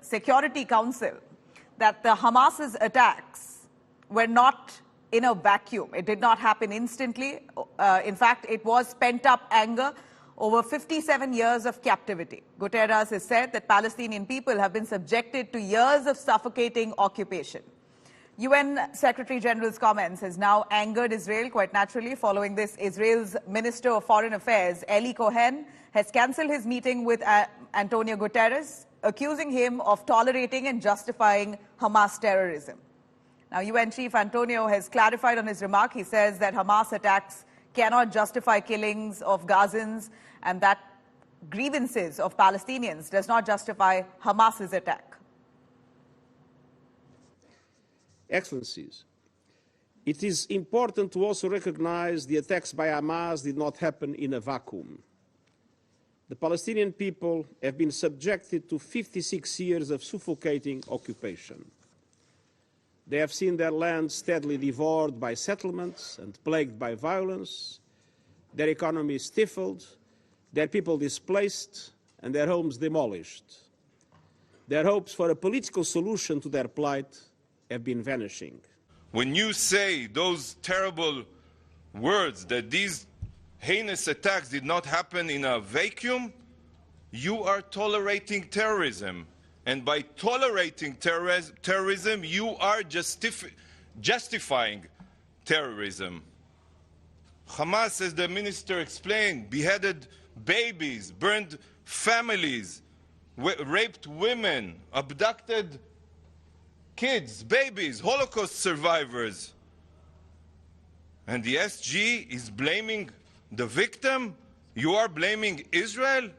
Security Council that the Hamas's attacks were not in a vacuum. It did not happen instantly. In fact, it was pent-up anger over 57 years of captivity. Guterres has said that Palestinian people have been subjected to years of suffocating occupation. UN Secretary General's comments has now angered Israel quite naturally. Following this, Israel's Minister of Foreign Affairs, Eli Cohen, has cancelled his meeting with Antonio Guterres, accusing him of tolerating and justifying Hamas terrorism. Now, UN Chief Antonio has clarified on his remark. He says that Hamas attacks cannot justify killings of Gazans and that grievances of Palestinians does not justify Hamas's attack. Excellencies, it is important to also recognize the attacks by Hamas did not happen in a vacuum. The Palestinian people have been subjected to 56 years of suffocating occupation. They have seen their land steadily devoured by settlements and plagued by violence, their economy stifled, their people displaced, and their homes demolished. Their hopes for a political solution to their plight have been vanishing. When you say those terrible words that these heinous attacks did not happen in a vacuum, you are tolerating terrorism. And by tolerating terrorism, you are justifying terrorism. Hamas, as the minister explained, beheaded babies, burned families, raped women, abducted kids, babies, Holocaust survivors. And the SG is blaming the victim? You are blaming Israel?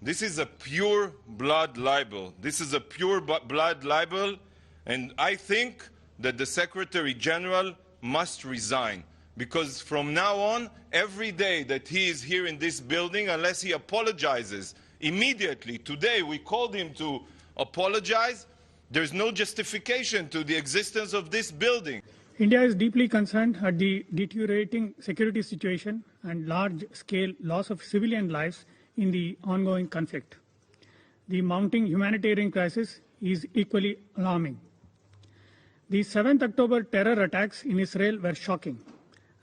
This is a pure blood libel. This is a pure blood libel, and I think that the Secretary General must resign, because from now on, every day that he is here in this building, unless he apologizes immediately, today we called him to apologize, there's no justification to the existence of this building. India is deeply concerned at the deteriorating security situation and large-scale loss of civilian lives in the ongoing conflict. The mounting humanitarian crisis is equally alarming. The 7th October terror attacks in Israel were shocking,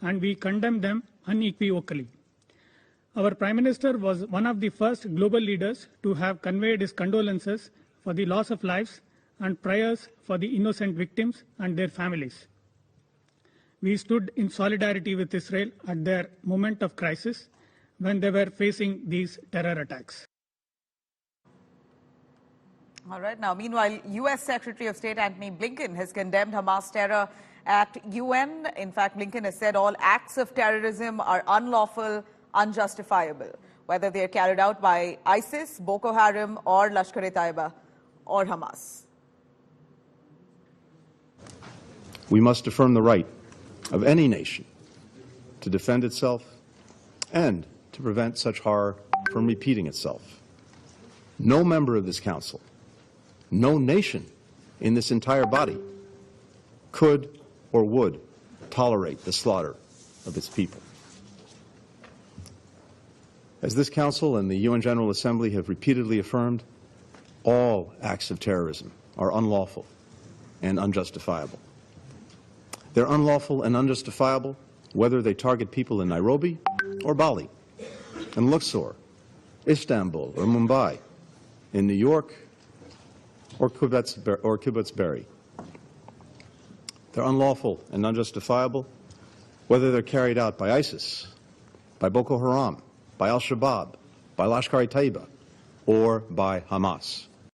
and we condemn them unequivocally. Our Prime Minister was one of the first global leaders to have conveyed his condolences for the loss of lives and prayers for the innocent victims and their families. We stood in solidarity with Israel at their moment of crisis when they were facing these terror attacks. All right. Now, meanwhile, U.S. Secretary of State Antony Blinken has condemned Hamas terror at UN. In fact, Blinken has said all acts of terrorism are unlawful, unjustifiable, whether they are carried out by ISIS, Boko Haram, or Lashkar-e-Taiba, or Hamas. We must affirm the right of any nation to defend itself and to prevent such horror from repeating itself. No member of this Council, no nation in this entire body could or would tolerate the slaughter of its people. As this Council and the UN General Assembly have repeatedly affirmed, all acts of terrorism are unlawful and unjustifiable. They're unlawful and unjustifiable whether they target people in Nairobi or Bali, in Luxor, Istanbul, or Mumbai, in New York, or Kibbutz Berry. They're unlawful and unjustifiable whether they're carried out by ISIS, by Boko Haram, by Al-Shabaab, by Lashkar-e-Taiba, or by Hamas.